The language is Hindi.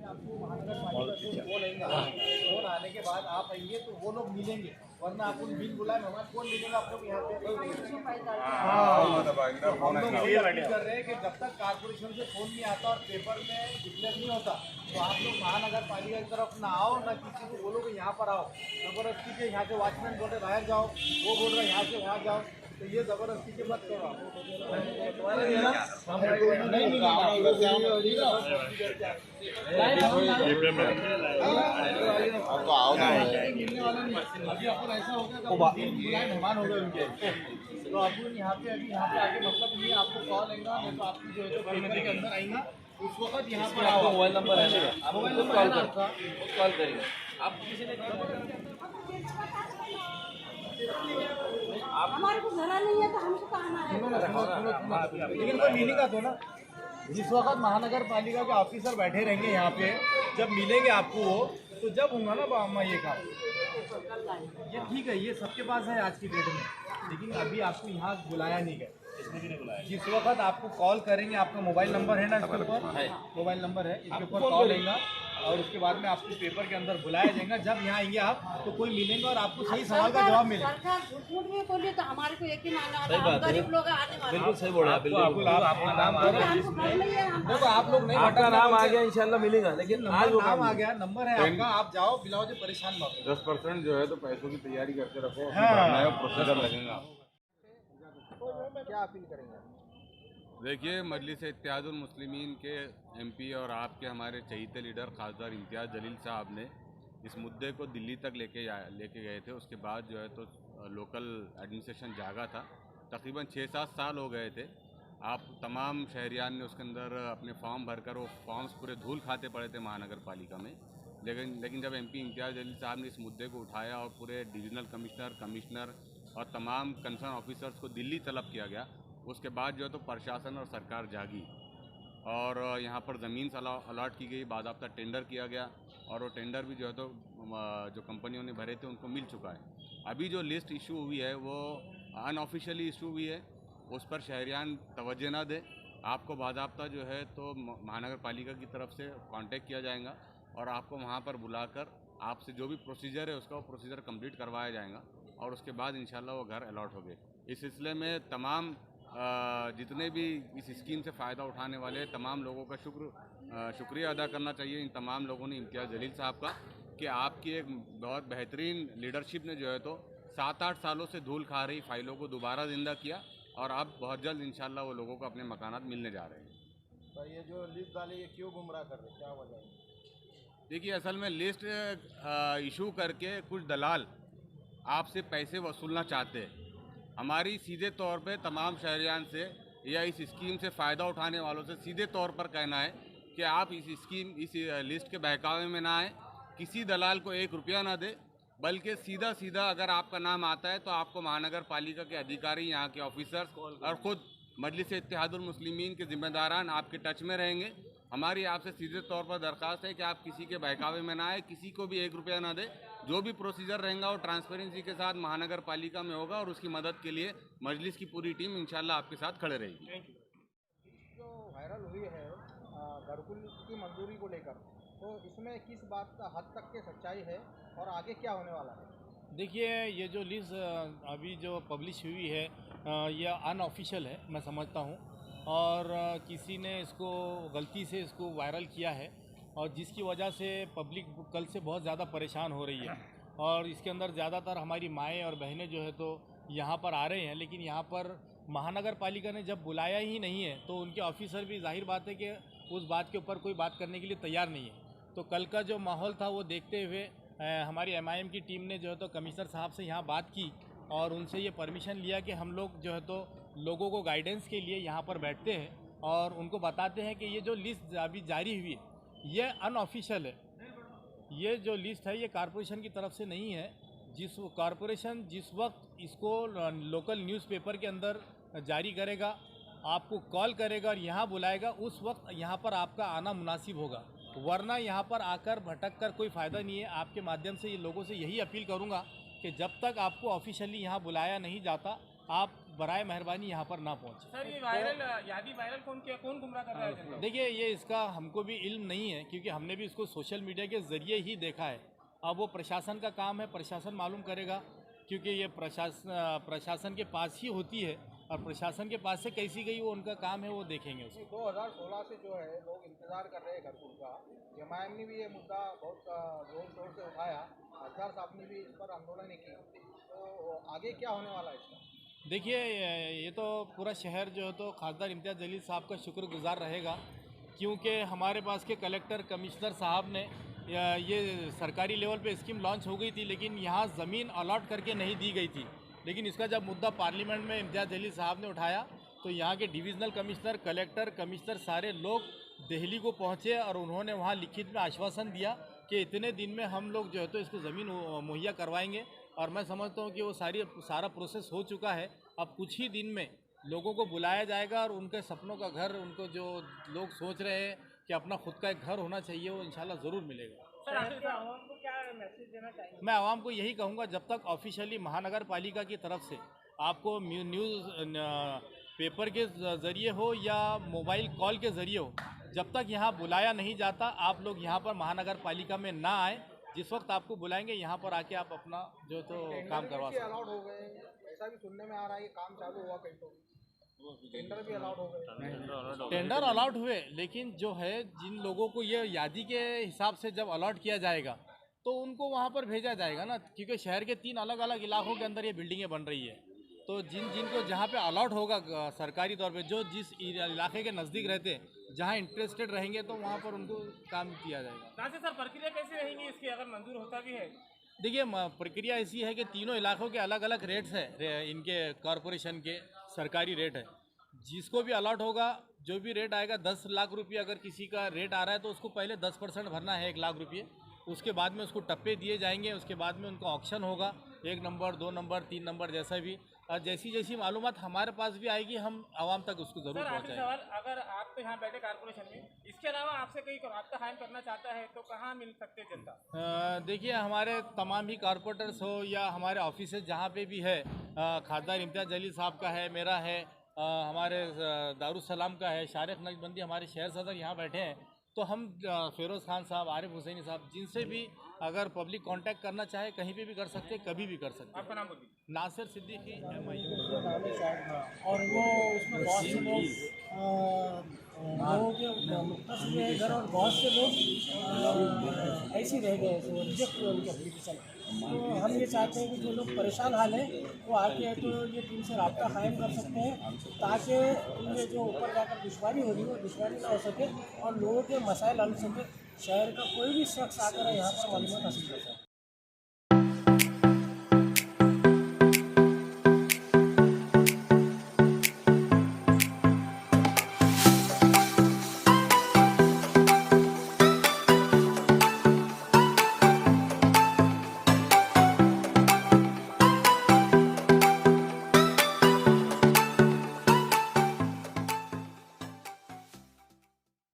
आपको महानगर पालिका से फोन आएगा, फोन आने के बाद आप आएंगे तो वो लोग मिलेंगे, वरना आपको बिन बुलाए मेहमान कौन मिलेगा आप लोग यहाँ पे। तो हम लोग यही अपील कर रहे हैं कि जब तक कारपोरेशन से फोन नहीं आता और पेपर में डिक्लेयर नहीं होता तो आप लोग महानगर पालिका की तरफ ना आओ, ना किसी को बोलो कि यहाँ पर आओ। जबरदस्ती के यहाँ से वॉचमैन बोल रहे बाहर जाओ, वो बोल रहे यहाँ से वहाँ जाओ, तो ये जबरदस्ती के मत करो आप। अभी अपन ऐसा हो गया बुलाए मेहमान हो गए उनके, तो अपन यहाँ पे अभी यहाँ पे आगे मतलब नहीं आपको कॉल आएगा, नहीं तो आपकी जो है तो पेपर के अंदर आएगा उस वक्त यहाँ पर आपका मोबाइल नंबर है, आप मोबाइल नंबर कॉल करेंगे आप किसी ने हमारे को घरा नहीं है तो हमको कहाँ है। लेकिन कोई मीनिंग का दो ना, जिस वक्त महानगर पालिका के ऑफिसर बैठे रहेंगे यहाँ पे, जब मिलेंगे आपको वो, तो जब होगा ना बामा ये काम, ये ठीक है, ये सबके पास है आज की डेट में, लेकिन अभी आपको यहाँ बुलाया नहीं गया। जिस वक्त आपको कॉल करेंगे, आपका मोबाइल नंबर है ना इसके ऊपर, मोबाइल नंबर है इसके ऊपर कॉल आएगा और उसके बाद में आपको पेपर के अंदर बुलाया जाएगा। जब यहाँ आएंगे आप तो कोई मिलेंगे और आपको सही सवाल का जवाब मिलेगा। सरकार झूठ में बोली तो हमारे को एक ही माना आता है, हम गरीब लोग आने वाले। बिल्कुल सही बोला, बिल्कुल अपना नाम हमको घर नहीं है, हम देखो आप लोग नहीं, आपका नाम आ गया इंशाल्लाह मिलेगा, लेकिन आज वो नाम आ गया, नंबर है आपका, आप जाओ बिलाओ जो परेशान मत हो। 10% जो है तो पैसों की तैयारी करके रखो, हाँ। प्रोसीजर लगेगा। क्या अपील करेंगे? देखिए, मजलिस इत्तेहादुल मुस्लिमीन के एमपी और आपके हमारे चहीते लीडर खासदार इम्तियाज़ जलील साहब ने इस मुद्दे को दिल्ली तक लेके गए थे। उसके बाद जो है तो लोकल एडमिनिस्ट्रेशन जागा था, तकरीबन 6-7 साल हो गए थे। आप तमाम शहरियान ने उसके अंदर अपने फॉर्म भरकर वो फॉर्म्स पूरे धूल खाते पड़े थे महानगर पालिका में। लेकिन जब एमपी इम्तियाज़ जलील साहब ने इस मुद्दे को उठाया और पूरे डिवीज़नल कमिश्नर और तमाम कंसर्न ऑफिसर्स को दिल्ली तलब किया गया, उसके बाद जो है तो प्रशासन और सरकार जागी और यहाँ पर ज़मीन अलॉट की गई, बाज़ाब्ता टेंडर किया गया और वो टेंडर भी जो है तो जो कंपनियों ने भरे थे उनको मिल चुका है। अभी जो लिस्ट इशू हुई है वो अनऑफिशियली इशू हुई है, उस पर शहरियान तवज्जो ना दे। आपको बाज़ाब्ता जो है तो महानगर पालिका की तरफ से कांटेक्ट किया जाएगा और आपको वहाँ पर बुलाकर आपसे जो भी प्रोसीजर है उसका वो प्रोसीजर कंप्लीट करवाया जाएगा और उसके बाद इंशाल्लाह वो घर अलॉट हो गए। इस सिलसिले में तमाम जितने भी इस स्कीम से फ़ायदा उठाने वाले तमाम लोगों का शुक्रिया अदा करना चाहिए इन तमाम लोगों ने इम्तियाज़ जलील साहब का, कि आपकी एक बहुत बेहतरीन लीडरशिप ने जो है तो 7-8 सालों से धूल खा रही फाइलों को दोबारा ज़िंदा किया और अब बहुत जल्द इंशाल्लाह वो लोगों को अपने मकानात मिलने जा रहे हैं। तो ये जो लिस्ट डाली ये क्यों गुमराह कर रहे, क्या वजह है? देखिए, असल में लिस्ट इशू करके कुछ दलाल आपसे पैसे वसूलना चाहते हैं। हमारी सीधे तौर पे तमाम शहरियान से या इस स्कीम से फ़ायदा उठाने वालों से सीधे तौर पर कहना है कि आप इस लिस्ट के बहकावे में ना आए, किसी दलाल को 1 रुपया ना दे, बल्कि सीधा अगर आपका नाम आता है तो आपको महानगर पालिका के अधिकारी, यहाँ के ऑफिसर्स और ख़ुद मजलिस इत्तेहादुल मुस्लिमीन के ज़िम्मेदारान आपके टच में रहेंगे। हमारी आपसे सीधे तौर पर दरख्वास्त है कि आप किसी के बहकावे में ना आए, किसी को भी 1 रुपया ना दे। जो भी प्रोसीजर रहेगा वो ट्रांसपेरेंसी के साथ महानगर पालिका में होगा और उसकी मदद के लिए मजलिस की पूरी टीम इंशाल्लाह आपके साथ खड़े रहेगी। जो वायरल हुई है घरकुल की मंजूरी को लेकर, तो इसमें किस बात का हद तक की सच्चाई है और आगे क्या होने वाला है? देखिए, ये जो लिस्ट अभी जो पब्लिश हुई है यह अनऑफिशियल है, मैं समझता हूँ, और किसी ने इसको गलती से इसको वायरल किया है और जिसकी वजह से पब्लिक कल से बहुत ज़्यादा परेशान हो रही है। और इसके अंदर ज़्यादातर हमारी माएँ और बहनें जो है तो यहाँ पर आ रहे हैं, लेकिन यहाँ पर महानगर पालिका ने जब बुलाया ही नहीं है तो उनके ऑफिसर भी जाहिर बात है कि उस बात के ऊपर कोई बात करने के लिए तैयार नहीं है। तो कल का जो माहौल था वो देखते हुए हमारी MIM की टीम ने जो है तो कमिश्नर साहब से यहाँ बात की और उनसे ये परमिशन लिया कि हम लोग जो है तो लोगों को गाइडेंस के लिए यहाँ पर बैठते हैं और उनको बताते हैं कि ये जो लिस्ट अभी जारी हुई है ये अनऑफिशियल है। ये जो लिस्ट है ये कॉरपोरेशन की तरफ से नहीं है। जिस कॉरपोरेशन जिस वक्त इसको लोकल न्यूज़पेपर के अंदर जारी करेगा, आपको कॉल करेगा और यहाँ बुलाएगा, उस वक्त यहाँ पर आपका आना मुनासिब होगा, वरना यहाँ पर आकर भटक कर कोई फ़ायदा नहीं है। आपके माध्यम से ये लोगों से यही अपील करूँगा कि जब तक आपको ऑफिशियली यहाँ बुलाया नहीं जाता, आप बराए मेहरबानी यहाँ पर ना पहुँचे। सर ये वायरल यादी वायरल कौन किया, कौन गुमराह कर रहा है? देखिए ये इसका हमको भी इल्म नहीं है, क्योंकि हमने भी इसको सोशल मीडिया के ज़रिए ही देखा है। अब वो प्रशासन का काम है, प्रशासन मालूम करेगा, क्योंकि ये प्रशासन के पास ही होती है, और प्रशासन के पास से कैसी गई वो उनका काम है, वो देखेंगे उसको। 2016 से जो है लोग इंतजार कर रहे हैं घरकुल का। एमआईएम ने भी ये मुद्दा बहुत जोर शोर से उठाया, अजहर साहब ने भी इस पर आंदोलन की, तो आगे क्या होने वाला है इसका? देखिए ये तो पूरा शहर जो है तो खासदार इम्तियाज़ जलील साहब का शुक्रगुजार रहेगा, क्योंकि हमारे पास के कलेक्टर कमिश्नर साहब ने ये सरकारी लेवल पे स्कीम लॉन्च हो गई थी, लेकिन यहाँ ज़मीन अलॉट करके नहीं दी गई थी। लेकिन इसका जब मुद्दा पार्लियामेंट में इम्तियाज़ जलील साहब ने उठाया, तो यहाँ के डिविज़नल कमिश्नर, कलेक्टर, कमिश्नर सारे लोग दिल्ली को पहुँचे, और उन्होंने वहाँ लिखित में आश्वासन दिया कि इतने दिन में हम लोग जो है तो इसको ज़मीन मुहैया करवाएंगे। और मैं समझता हूँ कि वो सारा प्रोसेस हो चुका है। अब कुछ ही दिन में लोगों को बुलाया जाएगा, और उनके सपनों का घर, उनको जो लोग सोच रहे हैं कि अपना खुद का एक घर होना चाहिए, वो इंशाल्लाह ज़रूर मिलेगा। सर आवाम को क्या मैसेज देना चाहिए? मैं आवाम को यही कहूँगा, जब तक ऑफिशियली महानगर पालिका की तरफ से आपको न्यूज़ पेपर के ज़रिए हो या मोबाइल कॉल के ज़रिए हो, जब तक यहाँ बुलाया नहीं जाता, आप लोग यहाँ पर महानगर पालिका में ना आए। जिस वक्त आपको बुलाएंगे यहाँ पर आके आप अपना जो तो काम करवा सकते हैं। अलाउड हो गए, ऐसा भी सुनने में आ रहा है कि काम चालू हुआ कहीं, तो टेंडर भी अलाउड हो गए। टेंडर अलॉट हुए, लेकिन जो है जिन लोगों को ये यादी के हिसाब से जब अलॉट किया जाएगा तो उनको वहाँ पर भेजा जाएगा ना, क्योंकि शहर के 3 अलग अलग इलाकों के अंदर ये बिल्डिंगें बन रही है। तो जिनको जहाँ पे अलॉट होगा सरकारी तौर पे, जो जिस इलाके के नज़दीक रहते हैं, जहाँ इंटरेस्टेड रहेंगे, तो वहाँ पर उनको काम किया जाएगा। कहाँ से सर प्रक्रिया कैसे रहेंगी इसकी, अगर मंजूर होता भी है? देखिए प्रक्रिया ऐसी है कि तीनों इलाकों के अलग अलग रेट्स हैं, इनके कॉरपोरेशन के सरकारी रेट है। जिसको भी अलॉट होगा, जो भी रेट आएगा, 10 लाख रुपये अगर किसी का रेट आ रहा है तो उसको पहले 10% भरना है, 1 लाख रुपये। उसके बाद में उसको टप्पे दिए जाएंगे, उसके बाद में उनका ऑक्शन होगा, 1 नंबर, 2 नंबर, 3 नंबर, जैसा भी। और जैसी जैसी मालूमात हमारे पास भी आएगी, हम आवाम तक उसको ज़रूर सर आखिरी पहुँचाएंगे। सवाल, अगर आप तो यहाँ बैठे कॉर्पोरेशन में, इसके अलावा आपसे कोई राब्ता कायम करना चाहता है तो कहाँ मिल सकते हैं जनता? देखिए हमारे तमाम ही कॉरपोरेटर्स हो या हमारे ऑफिस जहाँ पे भी है, खासदार इम्तियाज़ जलील साहब का है, मेरा है, हमारे दारुसलाम का है, शारिक नक्शबंदी हमारे शहर सदर यहाँ बैठे हैं, तो हम फिरोज़ खान साहब, आरिफ हुसैनी साहब, जिनसे भी अगर पब्लिक कांटेक्ट करना चाहे कहीं पे भी कर सकते हैं, कभी भी कर सकते हैं। आपका नाम बोलिए। नासिर सिद्दीकी MIU। और वो उसमें बहुत से लोग लोगों के मुख्तस हुए घर, और बहुत से लोग ऐसे ही रह गए, तो रिजेक्ट हुए उनके एप्लीकेशन। तो हम ये चाहते हैं कि जो लोग परेशान हाल हैं वो आके तो ये टीम से रब्ता कायम कर सकते हैं, ताकि उनमें जो ऊपर जाकर दुश्वारी हो रही है वो दुश्वारी ना हो सके, और लोगों के मसाइल हल हो सके। शहर का कोई भी शख्स आकर यहाँ पर मालूमात हासिल कर सकता है।